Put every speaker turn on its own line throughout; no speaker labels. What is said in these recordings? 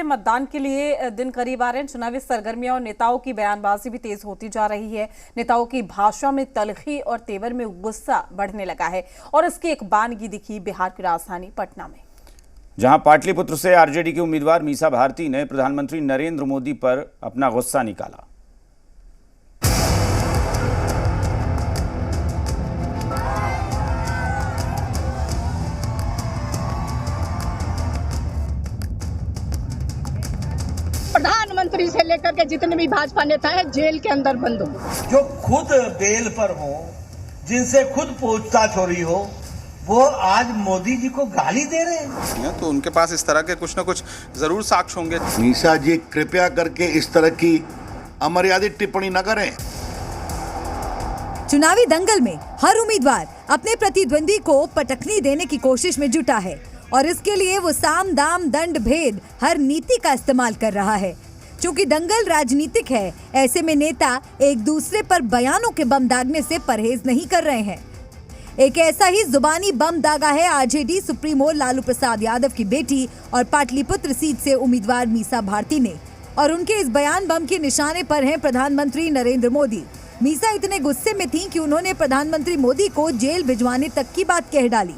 मतदान के लिए दिन करीब आ रहे हैं। चुनावी सरगर्मियां और नेताओं की बयानबाजी भी तेज होती जा रही है। नेताओं की भाषा में तलखी और तेवर में गुस्सा बढ़ने लगा है और इसकी एक बानगी दिखी बिहार की राजधानी पटना में,
जहां पाटलिपुत्र से आरजेडी के उम्मीदवार मीसा भारती ने प्रधानमंत्री नरेंद्र मोदी पर अपना गुस्सा निकाला।
प्रधानमंत्री से लेकर के जितने भी भाजपा नेता हैं जेल के अंदर बंद हो,
जो खुद बेल पर हो, जिनसे खुद पूछताछ हो रही हो, वो आज मोदी जी को गाली दे रहे हैं।
तो उनके पास इस तरह के कुछ न कुछ जरूर साक्ष्य होंगे।
मीसा जी कृपया करके इस तरह की अमर्यादित टिप्पणी न करें।
चुनावी दंगल में हर उम्मीदवार अपने प्रतिद्वंदी को पटखनी देने की कोशिश में जुटा है और इसके लिए वो साम दाम दंड भेद हर नीति का इस्तेमाल कर रहा है। चूंकि दंगल राजनीतिक है, ऐसे में नेता एक दूसरे पर बयानों के बम दागने से परहेज नहीं कर रहे हैं। एक ऐसा ही जुबानी बम दागा है आरजेडी सुप्रीमो लालू प्रसाद यादव की बेटी और पाटलिपुत्र सीट से उम्मीदवार मीसा भारती ने, और उनके इस बयान बम के निशाने पर हैं प्रधानमंत्री नरेंद्र मोदी। मीसा इतने गुस्से में थीं कि उन्होंने प्रधानमंत्री मोदी को जेल भिजवाने तक की बात कह डाली।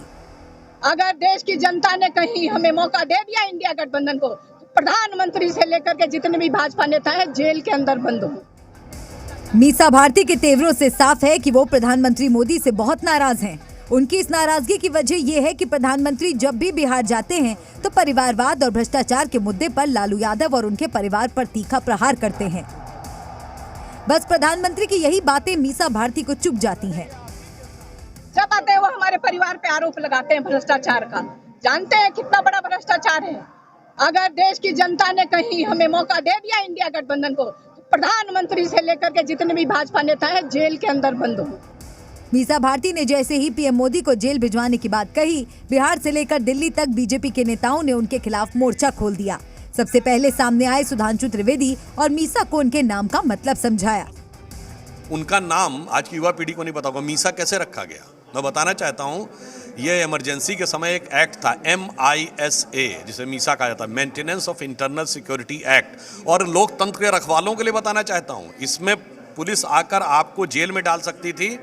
अगर देश की जनता ने कहीं हमें मौका दे दिया इंडिया गठबंधन को, प्रधानमंत्री से लेकर के जितने भी भाजपा नेता हैं जेल के अंदर बंद हो।
मीसा भारती के तेवरों से साफ है कि वो प्रधानमंत्री मोदी से बहुत नाराज हैं। उनकी इस नाराजगी की वजह ये है कि प्रधानमंत्री जब भी बिहार जाते हैं तो परिवारवाद और भ्रष्टाचार के मुद्दे पर लालू यादव और उनके परिवार पर तीखा प्रहार करते हैं। बस प्रधानमंत्री की यही बातें मीसा भारती को चुभ जाती हैं।
जब आते हैं वो हमारे परिवार पे आरोप लगाते हैं भ्रष्टाचार का। जानते हैं कितना बड़ा भ्रष्टाचार है। अगर देश की जनता ने कहीं हमें मौका दे दिया इंडिया गठबंधन को, तो प्रधानमंत्री से लेकर के जितने भी भाजपा नेता हैं जेल के अंदर बंद हो।
मीसा भारती ने जैसे ही पीएम मोदी को जेल भिजवाने की बात कही, बिहार से लेकर दिल्ली तक बीजेपी के नेताओं ने उनके खिलाफ मोर्चा खोल दिया। सबसे पहले सामने आए सुधांशु त्रिवेदी और मीसा को उनके नाम का मतलब समझाया।
उनका नाम आज की युवा पीढ़ी को नहीं पता होगा, मीसा कैसे रखा गया। मैं बताना चाहता हूँ, ये इमरजेंसी के समय एक एक्ट था MISA, जिसे मीसा कहा जाता है, maintenance of internal security act, और लोकतंत्र के रखवालों के लिए बताना चाहता हूँ, इसमें पुलिस आकर आपको जेल में डाल सकती थी,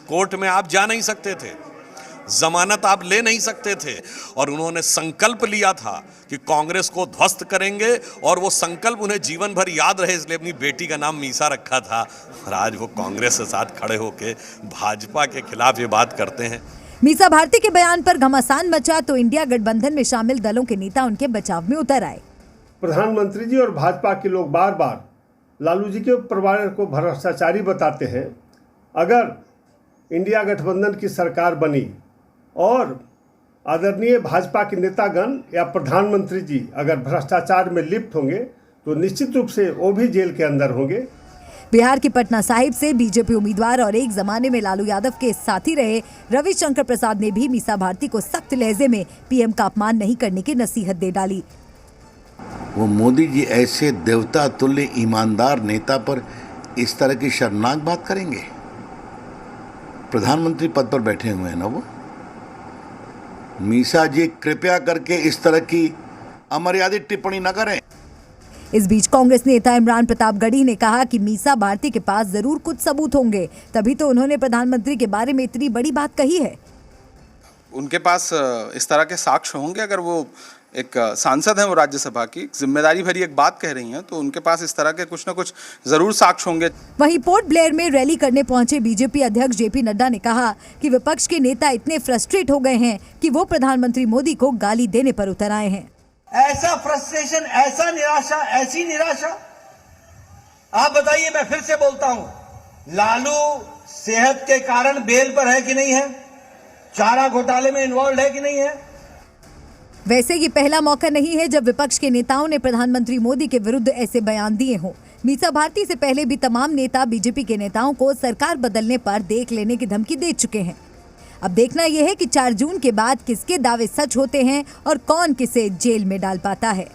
कोर्ट में आप जा नहीं सकते थे, जमानत आप ले नहीं सकते थे, और उन्होंने संकल्प लिया था कि कांग्रेस को ध्वस्त करेंगे, और वो संकल्प उन्हें जीवन भर याद रहे, इसलिए अपनी बेटी का नाम मीसा रखा था। और आज वो कांग्रेस के साथ खड़े होकर भाजपा के खिलाफ ये बात करते हैं।
मीसा भारती के बयान पर घमासान मचा तो इंडिया गठबंधन में शामिल दलों के नेता उनके बचाव में उतर आए।
प्रधानमंत्री जी और भाजपा के लोग बार बार लालू जी के परिवार को भ्रष्टाचारी बताते हैं। अगर इंडिया गठबंधन की सरकार बनी और आदरणीय भाजपा के नेतागण या प्रधानमंत्री जी अगर भ्रष्टाचार में लिप्त होंगे तो निश्चित रूप से वो भी जेल के अंदर होंगे।
बिहार की पटना साहिब से बीजेपी उम्मीदवार और एक जमाने में लालू यादव के साथी रहे रविशंकर प्रसाद ने भी मीसा भारती को सख्त लहजे में पीएम का अपमान नहीं करने की नसीहत दे डाली।
वो मोदी जी ऐसे देवता तुल्य ईमानदार नेता पर इस तरह की शर्मनाक बात करेंगे? प्रधानमंत्री पद पर बैठे हुए हैं ना वो। मीसा जी कृपया करके इस तरह की अमर्यादित टिप्पणी न करें।
इस बीच कांग्रेस नेता इमरान प्रतापगढ़ी ने कहा कि मीसा भारती के पास जरूर कुछ सबूत होंगे, तभी तो उन्होंने प्रधानमंत्री के बारे में इतनी बड़ी बात कही है।
उनके पास इस तरह के साक्ष्य होंगे। अगर वो एक सांसद हैं, वो राज्यसभा की जिम्मेदारी भरी एक बात कह रही हैं, तो उनके पास इस तरह के कुछ न कुछ जरूर साक्ष्य होंगे।
वहीं पोर्ट ब्लेयर में रैली करने पहुंचे बीजेपी अध्यक्ष जेपी नड्डा ने कहा कि विपक्ष के नेता इतने फ्रस्ट्रेट हो गए हैं कि वो प्रधानमंत्री मोदी को गाली देने पर उतर आए हैं।
ऐसा फ्रस्ट्रेशन, ऐसा निराशा, ऐसी निराशा, आप बताइए। मैं फिर से बोलता हूं, लालू सेहत के कारण बेल पर है कि नहीं है? चारा घोटाले में इन्वॉल्व है कि नहीं है?
वैसे ये पहला मौका नहीं है जब विपक्ष के नेताओं ने प्रधानमंत्री मोदी के विरुद्ध ऐसे बयान दिए हों। मीसा भारती से पहले भी तमाम नेता बीजेपी के नेताओं को सरकार बदलने पर देख लेने की धमकी दे चुके हैं। अब देखना यह है कि 4 जून के बाद किसके दावे सच होते हैं और कौन किसे जेल में डाल पाता है।